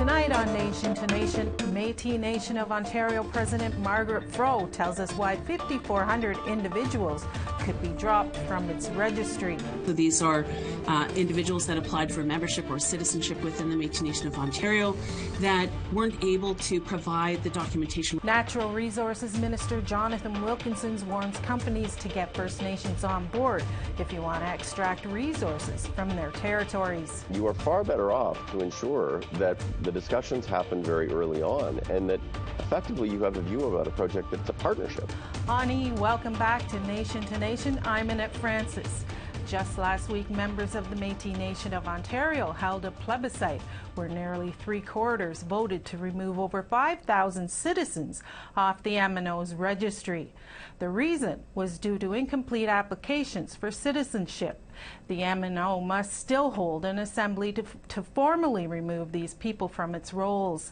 Tonight on Nation to Nation, Métis Nation of Ontario President Margaret Fro tells us why 5,400 individuals could be dropped from its registry. So these are individuals that applied for membership or citizenship within the Métis Nation of Ontario that weren't able to provide the documentation. Natural Resources Minister Jonathan Wilkinson warns companies to get First Nations on board if you want to extract resources from their territories. You are far better off to ensure that the discussions happen very early on and that effectively you have a view about a project that's a partnership. Ani, welcome back to Nation. I'm Annette Francis. Just last week, members of the Métis Nation of Ontario held a plebiscite where nearly three-quarters voted to remove over 5,000 citizens off the MNO's registry. The reason was due to incomplete applications for citizenship. The MNO must still hold an assembly to formally remove these people from its rolls.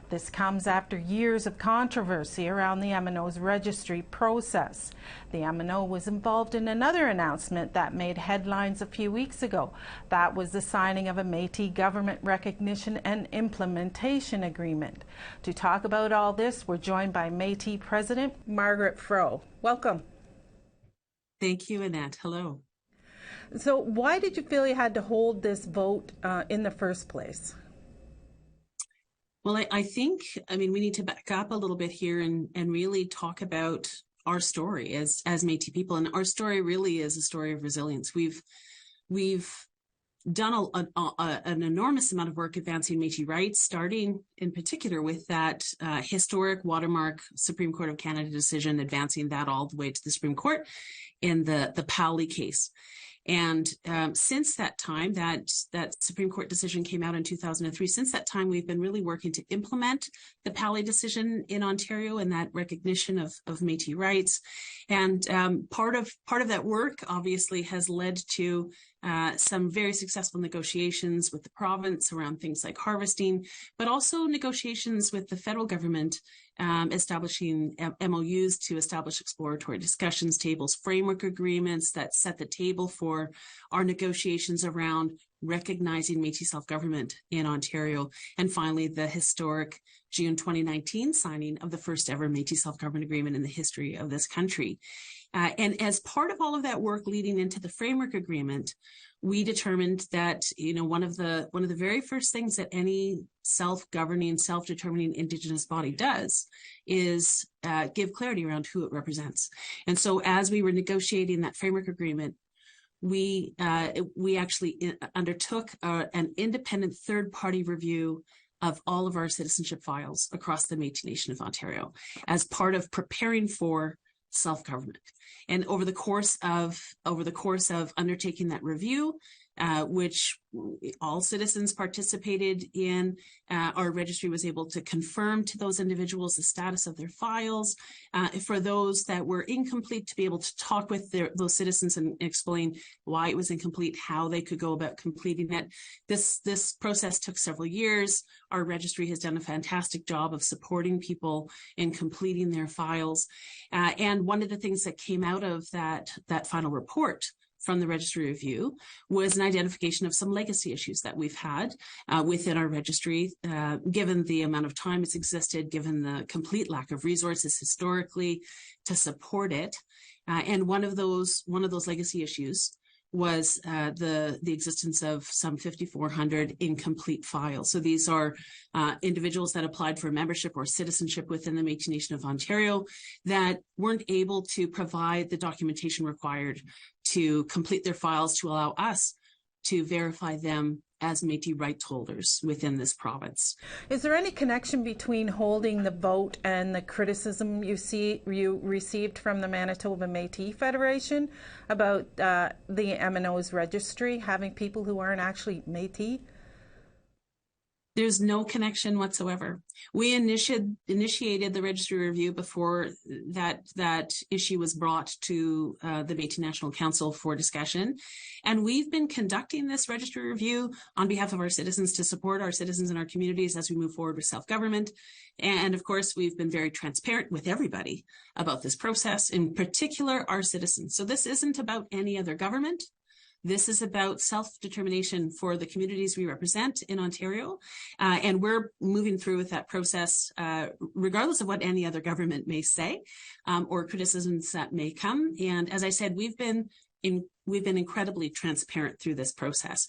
This comes after years of controversy around the MNO's registry process. The MNO was involved in another announcement that made headlines a few weeks ago. That was the signing of a Métis Government Recognition and Implementation Agreement. To talk about all this, we're joined by Métis President Margaret Fro. Welcome. Thank you, Annette. Hello. So why did you feel you had to hold this vote in the first place? Well, I think we need to back up a little bit here and really talk about our story as Métis people. And our story really is a story of resilience. We've done an enormous amount of work advancing Métis rights, starting in particular with that historic watermark Supreme Court of Canada decision, advancing that all the way to the Supreme Court in the Powley case. And since that time, that Supreme Court decision came out in 2003, since that time, we've been really working to implement the Powley decision in Ontario and that recognition of Métis rights. And part of that work, obviously, has led to some very successful negotiations with the province around things like harvesting, but also negotiations with the federal government establishing MOUs to establish exploratory discussions tables, framework agreements that set the table for our negotiations around recognizing Métis self-government in Ontario. And finally, the historic June 2019 signing of the first ever Métis self-government agreement in the history of this country. And as part of all of that work leading into the framework agreement, we determined that, one of the very first things that any self-governing, self-determining Indigenous body does is give clarity around who it represents. And so as we were negotiating that framework agreement, we actually undertook an independent third-party review of all of our citizenship files across the Métis Nation of Ontario as part of preparing for self-government. And over the course of undertaking that review, which all citizens participated in, our registry was able to confirm to those individuals the status of their files. For those that were incomplete, to be able to talk with those citizens and explain why it was incomplete, how they could go about completing it. This process took several years. Our registry has done a fantastic job of supporting people in completing their files. And one of the things that came out of that final report from the registry review was an identification of some legacy issues that we've had within our registry, given the amount of time it's existed, given the complete lack of resources historically to support it. And one of those legacy issues was the existence of some 5,400 incomplete files. So these are individuals that applied for membership or citizenship within the Métis Nation of Ontario that weren't able to provide the documentation required to complete their files to allow us to verify them as Métis rights holders within this province. Is there any connection between holding the vote and the criticism you received from the Manitoba Métis Federation about the MNO's registry having people who aren't actually Métis? There's no connection whatsoever. We initiated the registry review before that issue was brought to the Métis National Council for discussion. And we've been conducting this registry review on behalf of our citizens to support our citizens in our communities as we move forward with self-government. And of course, we've been very transparent with everybody about this process, in particular our citizens. So this isn't about any other government. This is about self-determination for the communities we represent in Ontario. And we're moving through with that process, regardless of what any other government may say, or criticisms that may come. And as I said, we've been incredibly transparent through this process.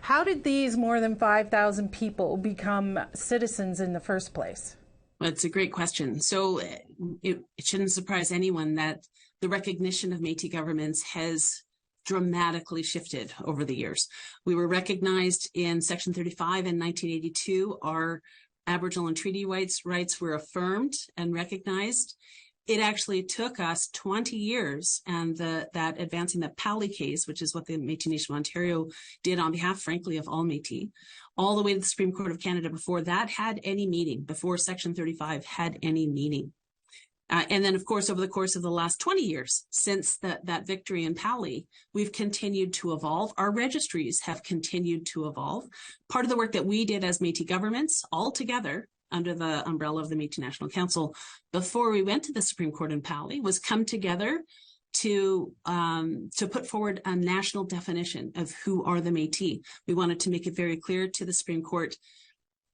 How did these more than 5,000 people become citizens in the first place? Well, it's a great question. So it shouldn't surprise anyone that the recognition of Métis governments has dramatically shifted over the years. We were recognized in Section 35 in 1982. Our Aboriginal and treaty rights were affirmed and recognized. It actually took us 20 years, and that advancing the Pali case, which is what the Métis Nation of Ontario did on behalf, frankly, of all Métis, all the way to the Supreme Court of Canada before that had any meaning, before Section 35 had any meaning. And then, of course, over the course of the last 20 years, since that victory in Pali, we've continued to evolve. Our registries have continued to evolve. Part of the work that we did as Métis governments all together under the umbrella of the Métis National Council before we went to the Supreme Court in Pali was come together to put forward a national definition of who are the Métis. We wanted to make it very clear to the Supreme Court,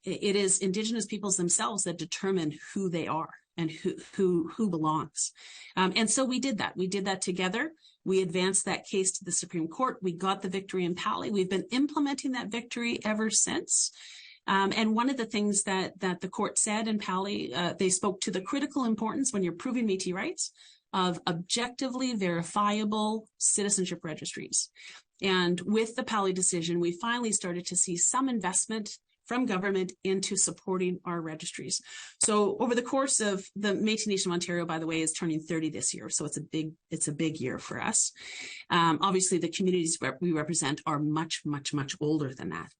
it is Indigenous peoples themselves that determine who they are and who belongs. And so we did that. We did that together. We advanced that case to the Supreme Court. We got the victory in Pali. We've been implementing that victory ever since. And one of the things that the court said in Pali, they spoke to the critical importance when you're proving Métis rights of objectively verifiable citizenship registries. And with the Pali decision, we finally started to see some investment from government into supporting our registries. So over the course of the Métis Nation of Ontario, by the way, is turning 30 this year. So it's a big year for us. Obviously, the communities we represent are much, much, much older than that.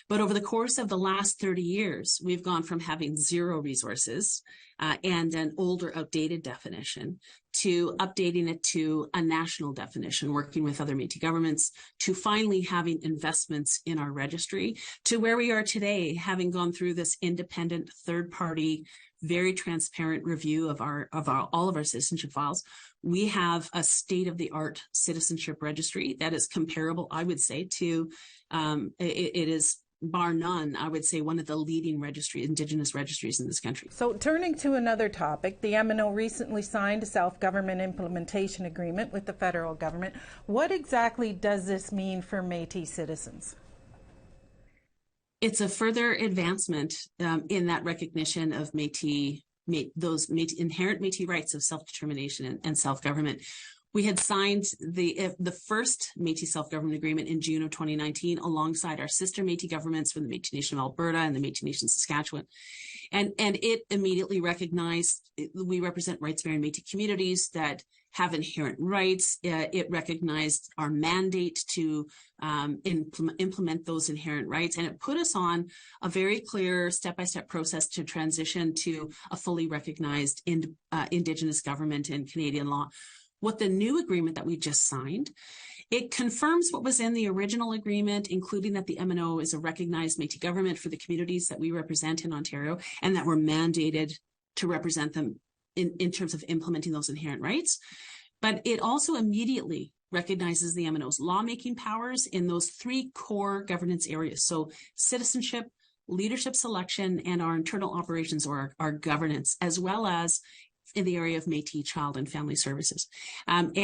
But over the course of the last 30 years, we've gone from having zero resources and an older, outdated definition to updating it to a national definition, working with other Métis governments, to finally having investments in our registry, to where we are today, having gone through this independent, third-party, very transparent review of all of our citizenship files. We have a state-of-the-art citizenship registry that is comparable, I would say, to it is, bar none, I would say, one of the leading Indigenous registries in this country. So turning to another topic, the MNO recently signed a self-government implementation agreement with the federal government. What exactly does this mean for Métis citizens? It's a further advancement in that recognition of those inherent Métis rights of self-determination and self-government. We had signed the first Métis self-government agreement in June of 2019 alongside our sister Métis governments from the Métis Nation of Alberta and the Métis Nation of Saskatchewan. And it immediately recognized we represent rights-bearing Métis communities that have inherent rights. It recognized our mandate to implement those inherent rights. And it put us on a very clear step-by-step process to transition to a fully recognized Indigenous government in Canadian law. What the new agreement that we just signed, it confirms what was in the original agreement, including that the MNO is a recognized Métis government for the communities that we represent in Ontario, and that we're mandated to represent them in terms of implementing those inherent rights. But it also immediately recognizes the MNO's lawmaking powers in those three core governance areas. So citizenship, leadership selection, and our internal operations, or our governance, as well as in the area of Métis Child and Family Services. And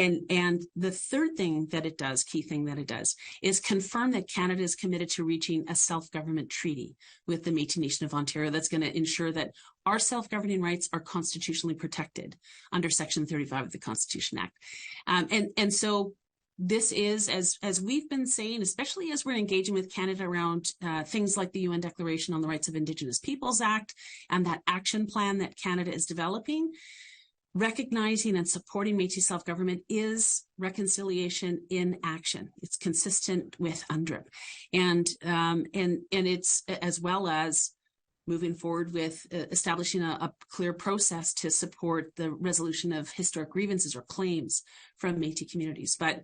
the third thing that it does, key thing that it does, is confirm that Canada is committed to reaching a self-government treaty with the Métis Nation of Ontario that's going to ensure that our self-governing rights are constitutionally protected under Section 35 of the Constitution Act. And so this is, as we've been saying, especially as we're engaging with Canada around things like the UN Declaration on the Rights of Indigenous Peoples Act and that action plan that Canada is developing, recognizing and supporting Métis self-government is reconciliation in action. It's consistent with UNDRIP. And it's, as well as moving forward with establishing a clear process to support the resolution of historic grievances or claims from Métis communities. But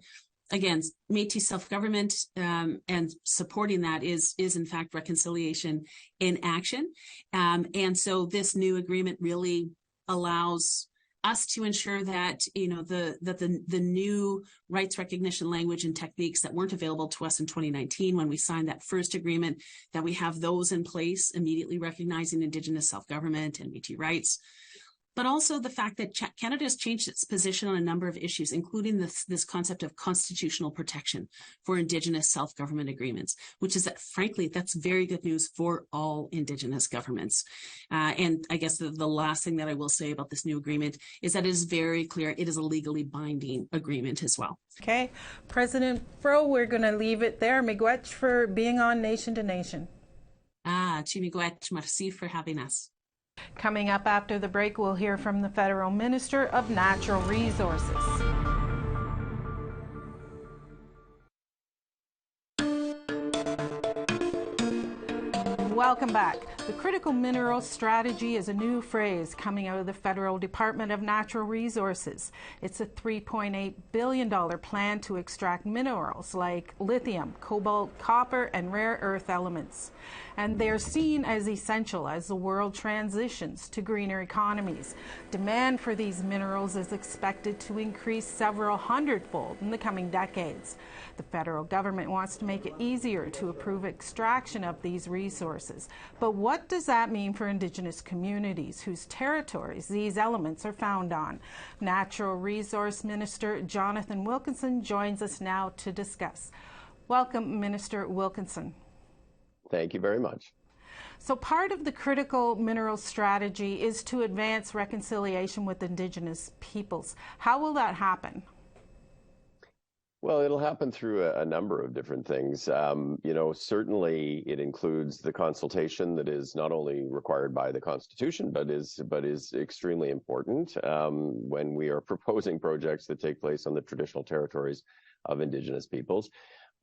again, Métis self-government and supporting that is in fact reconciliation in action. And so this new agreement really allows us to ensure that, the new rights recognition language and techniques that weren't available to us in 2019 when we signed that first agreement, that we have those in place, immediately recognizing Indigenous self-government and Métis rights. But also the fact that Canada has changed its position on a number of issues, including this concept of constitutional protection for Indigenous self-government agreements, which is that, frankly, that's very good news for all Indigenous governments. And I guess the last thing that I will say about this new agreement is that it is very clear it is a legally binding agreement as well. Okay. President Fro, we're going to leave it there. Miigwech for being on Nation to Nation. Miigwech, merci for having us. Coming up after the break, we'll hear from the Federal Minister of Natural Resources. Welcome back. The critical minerals strategy is a new phrase coming out of the Federal Department of Natural Resources. It's a $3.8 billion plan to extract minerals like lithium, cobalt, copper, and rare earth elements. And they're seen as essential as the world transitions to greener economies. Demand for these minerals is expected to increase several hundredfold in the coming decades. The federal government wants to make it easier to approve extraction of these resources. But what does that mean for Indigenous communities whose territories these elements are found on? Natural Resource Minister Jonathan Wilkinson joins us now to discuss. Welcome, Minister Wilkinson. Thank you very much. So part of the critical minerals strategy is to advance reconciliation with Indigenous peoples. How will that happen? Well, it'll happen through a number of different things. Certainly it includes the consultation that is not only required by the Constitution, but is extremely important when we are proposing projects that take place on the traditional territories of Indigenous peoples.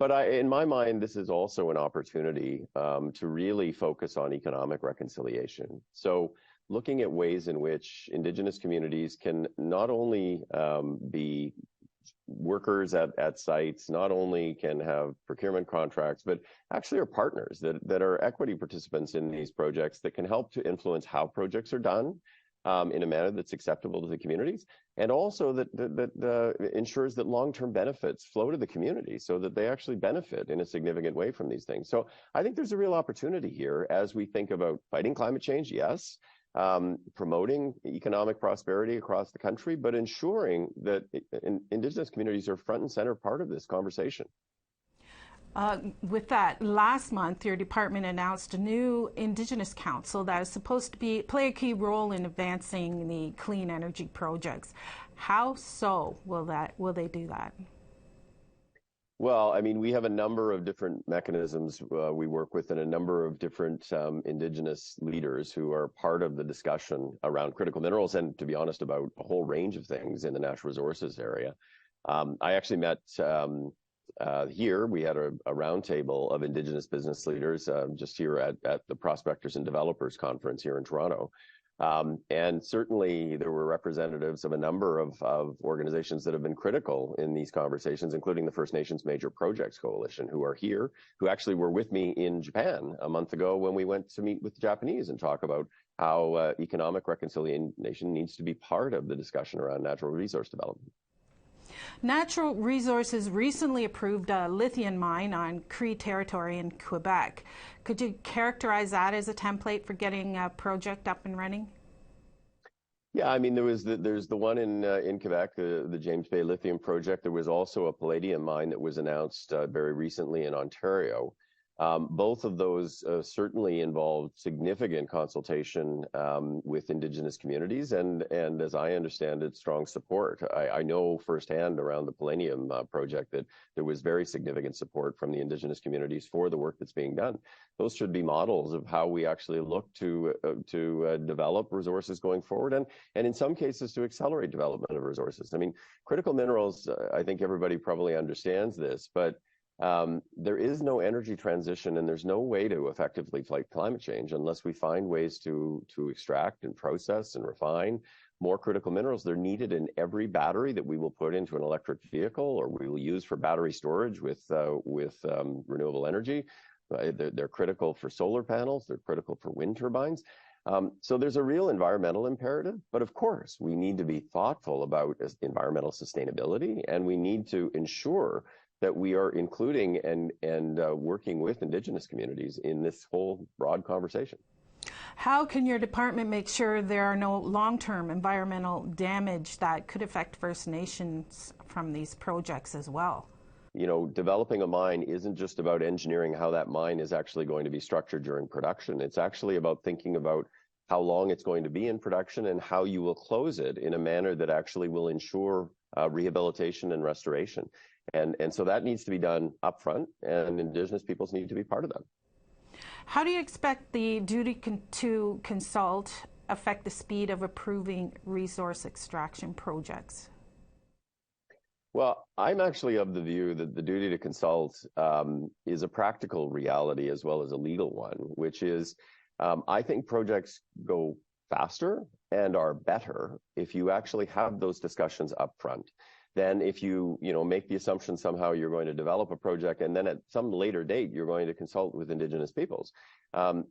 But in my mind, this is also an opportunity to really focus on economic reconciliation. So looking at ways in which Indigenous communities can not only be workers at sites, not only can have procurement contracts, but actually are partners that are equity participants in these projects that can help to influence how projects are done in a manner that's acceptable to the communities, and also that ensures that long-term benefits flow to the community so that they actually benefit in a significant way from these things. So I think there's a real opportunity here as we think about fighting climate change, yes, promoting economic prosperity across the country, but ensuring that Indigenous communities are front and center part of this conversation. With that, last month, your department announced a new Indigenous Council that is supposed to play a key role in advancing the clean energy projects. How so will they do that? Well, I mean, we have a number of different mechanisms we work with and a number of different Indigenous leaders who are part of the discussion around critical minerals and, to be honest, about a whole range of things in the natural resources area. I actually met here, we had a roundtable of Indigenous business leaders just here at the Prospectors and Developers Conference here in Toronto. And certainly there were representatives of a number of organizations that have been critical in these conversations, including the First Nations Major Projects Coalition, who are here, who actually were with me in Japan a month ago when we went to meet with the Japanese and talk about how economic reconciliation needs to be part of the discussion around natural resource development. Natural Resources recently approved a lithium mine on Cree territory in Quebec. Could you characterize that as a template for getting a project up and running? Yeah, I mean, there's the one in Quebec, the James Bay Lithium Project. There was also a palladium mine that was announced very recently in Ontario. Both of those certainly involved significant consultation with Indigenous communities and as I understand it, strong support. I know firsthand around the Palladium project that there was very significant support from the Indigenous communities for the work that's being done. Those should be models of how we actually look to develop resources going forward and in some cases to accelerate development of resources. I mean, critical minerals, I think everybody probably understands this, but there is no energy transition and there's no way to effectively fight climate change unless we find ways to extract and process and refine more critical minerals. They're needed in every battery that we will put into an electric vehicle or we will use for battery storage with renewable energy. They're critical for solar panels. They're critical for wind turbines. So there's a real environmental imperative, but of course we need to be thoughtful about environmental sustainability, and we need to ensure that we are including and working with Indigenous communities in this whole broad conversation. How can your department make sure there are no long-term environmental damage that could affect First Nations from these projects as well? You know, developing a mine isn't just about engineering how that mine is actually going to be structured during production. It's actually about thinking about how long it's going to be in production and how you will close it in a manner that actually will ensure rehabilitation and restoration. And so that needs to be done upfront, and Indigenous peoples need to be part of that. How do you expect the duty to consult affect the speed of approving resource extraction projects? Well, I'm actually of the view that the duty to consult is a practical reality as well as a legal one, which is I think projects go faster and are better if you actually have those discussions up front. Then if you make the assumption somehow you're going to develop a project and then at some later date you're going to consult with Indigenous peoples,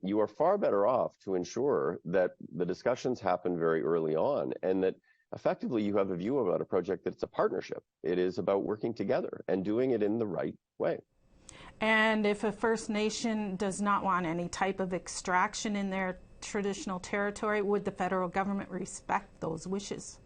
you are far better off to ensure that the discussions happen very early on, and that effectively you have a view about a project that it's a partnership. It is about working together and doing it in the right way. And if a First Nation does not want any type of extraction in their traditional territory, would the federal government respect those wishes?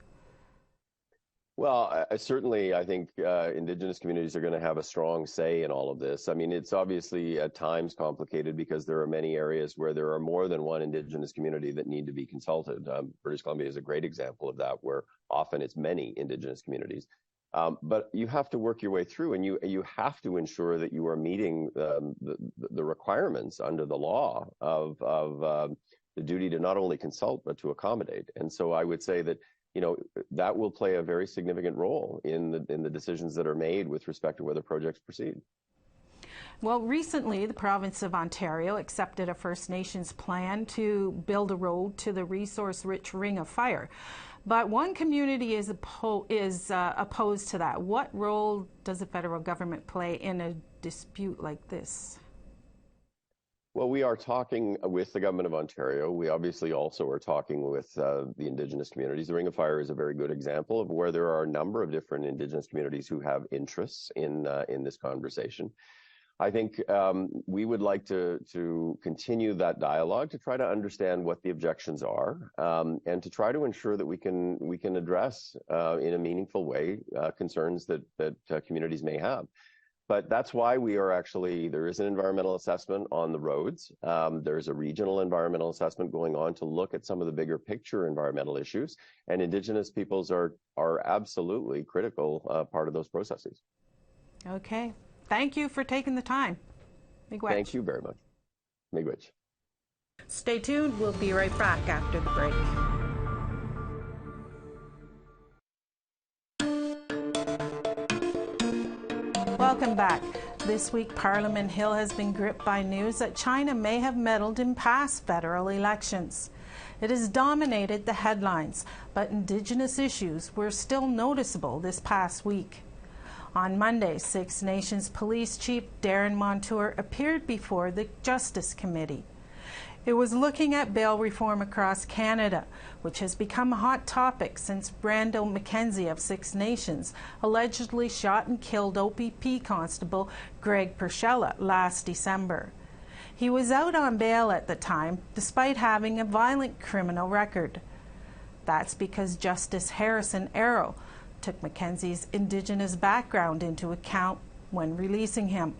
Well, certainly I think Indigenous communities are going to have a strong say in all of this. I mean, it's obviously at times complicated because there are many areas where there are more than one Indigenous community that need to be consulted. British Columbia is a great example of that, where often it's many Indigenous communities. But you have to work your way through, and you have to ensure that you are meeting the requirements under the law of the duty to not only consult but to accommodate. And so I would say that that will play a very significant role in the decisions that are made with respect to whether projects proceed. Well, recently the province of Ontario accepted a First Nations plan to build a road to the resource-rich Ring of Fire. But one community is opposed to that. What role does the federal government play in a dispute like this? Well, we are talking with the government of Ontario. We obviously also are talking with the Indigenous communities. The Ring of Fire is a very good example of where there are a number of different Indigenous communities who have interests in this conversation. I think we would like to continue that dialogue to try to understand what the objections are, and to try to ensure that we can address in a meaningful way concerns that communities may have. But that's why there is an environmental assessment on the roads. There's a regional environmental assessment going on to look at some of the bigger picture environmental issues, and Indigenous peoples are absolutely critical part of those processes. Okay. Thank you for taking the time. Miigwech. Thank you very much. Miigwech. Stay tuned. We'll be right back after the break. Welcome back. This week, Parliament Hill has been gripped by news that China may have meddled in past federal elections. It has dominated the headlines, but Indigenous issues were still noticeable this past week. On Monday, Six Nations Police Chief Darren Montour appeared before the Justice Committee. It was looking at bail reform across Canada, which has become a hot topic since Randall Mackenzie of Six Nations allegedly shot and killed OPP Constable Greg Pershella last December. He was out on bail at the time, despite having a violent criminal record. That's because Justice Harrison Arrow took Mackenzie's Indigenous background into account when releasing him,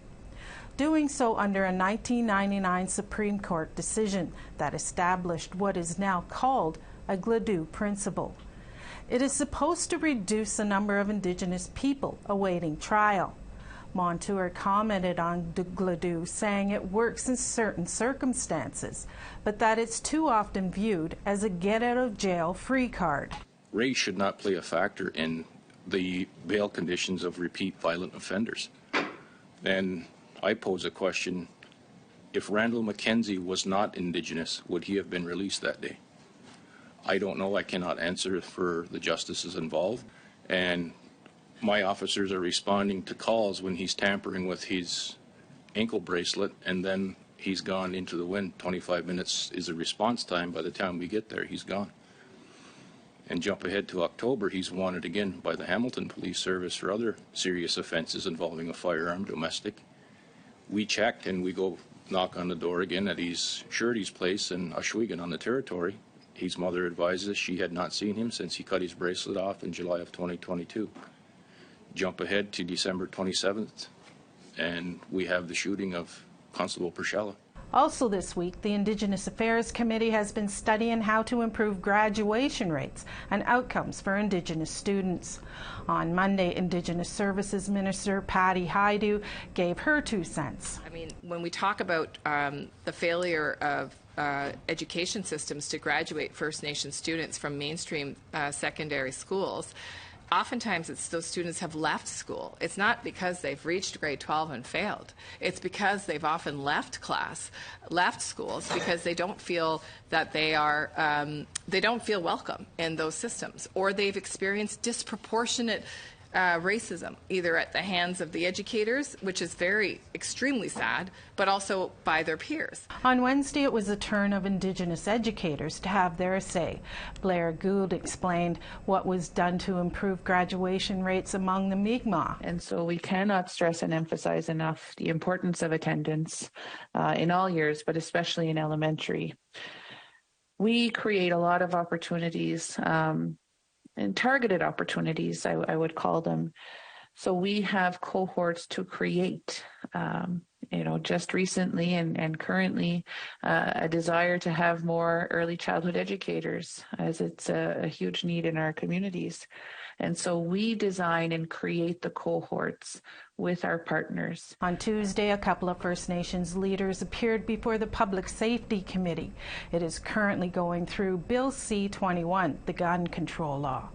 doing so under a 1999 Supreme Court decision that established what is now called a Gladue principle. It is supposed to reduce the number of Indigenous people awaiting trial. Montour commented on Gladue, saying it works in certain circumstances, but that it's too often viewed as a get-out-of-jail-free card. Race should not play a factor in the bail conditions of repeat violent offenders. And I pose a question: if Randall Mackenzie was not Indigenous, would he have been released that day? I don't know. I cannot answer for the justices involved. And my officers are responding to calls when he's tampering with his ankle bracelet, and then he's gone into the wind. 25 minutes is the response time. By the time we get there, he's gone. And jump ahead to October, he's wanted again by the Hamilton Police Service for other serious offences involving a firearm, domestic. We checked and we go knock on the door again at his surety's place in Ohsweken on the Territory. His mother advises she had not seen him since he cut his bracelet off in July of 2022. Jump ahead to December 27th, and we have the shooting of Constable Pershella. Also this week, the Indigenous Affairs Committee has been studying how to improve graduation rates and outcomes for Indigenous students. On Monday, Indigenous Services Minister Patty Hajdu gave her 2 cents. I mean, when we talk about the failure of education systems to graduate First Nation students from mainstream secondary schools, oftentimes it's those students have left school. It's not because they've reached grade 12 and failed. It's because they've often left schools because they don't feel that they don't feel welcome in those systems, or they've experienced disproportionate racism, either at the hands of the educators, which is extremely sad, but also by their peers. On Wednesday, it was the turn of Indigenous educators to have their say. Blair Gould explained what was done to improve graduation rates among the Mi'kmaq. And so we cannot stress and emphasize enough the importance of attendance in all years, but especially in elementary. We create a lot of opportunities and targeted opportunities, I would call them. So we have cohorts to create, just recently and currently a desire to have more early childhood educators, as it's a huge need in our communities. And so we design and create the cohorts with our partners. On Tuesday, a couple of First Nations leaders appeared before the Public Safety Committee. It is currently going through Bill C-21, the gun control law.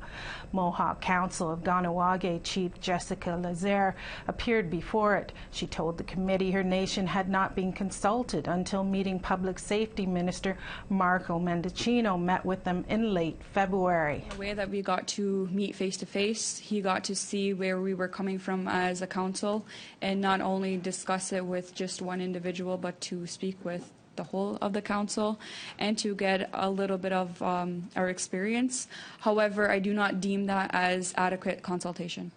Mohawk Council of Ganawage Chief Jessica Lazare appeared before it. She told the committee her nation had not been consulted until meeting Public Safety Minister Marco Mendicino met with them in late February. The way that we got to meet face to face, he got to see where we were coming from as a council, and not only discuss it with just one individual, but to speak with the whole of the council and to get a little bit of our experience. However, I do not deem that as adequate consultation.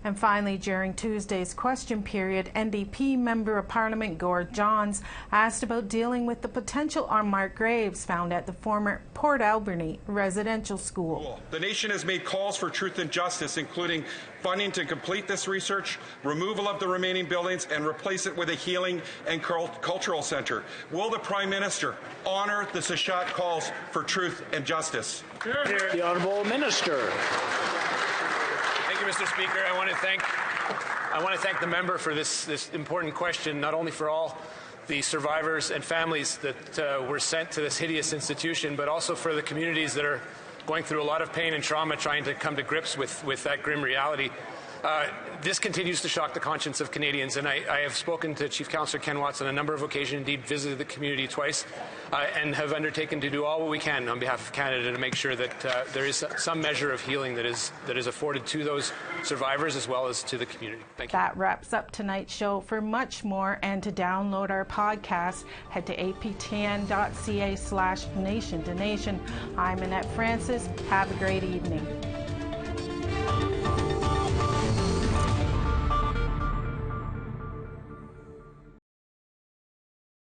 And finally, during Tuesday's question period, NDP Member of Parliament Gord Johns asked about dealing with the potential unmarked graves found at the former Port Alberni residential school. The nation has made calls for truth and justice, including funding to complete this research, removal of the remaining buildings, and replace it with a healing and cultural center. Will the Prime Minister honour the Sashat calls for truth and justice? Here. The Honourable Minister. Thank you, Mr. Speaker. I want to thank the member for this important question, not only for all the survivors and families that were sent to this hideous institution, but also for the communities that are going through a lot of pain and trauma trying to come to grips with that grim reality. This continues to shock the conscience of Canadians, and I have spoken to Chief Councillor Ken Watts on a number of occasions, indeed visited the community twice, and have undertaken to do all what we can on behalf of Canada to make sure that there is some measure of healing that is afforded to those survivors as well as to the community. Thank you. That wraps up tonight's show. For much more and to download our podcast, head to aptn.ca/nation to nation. I'm Annette Francis. Have a great evening.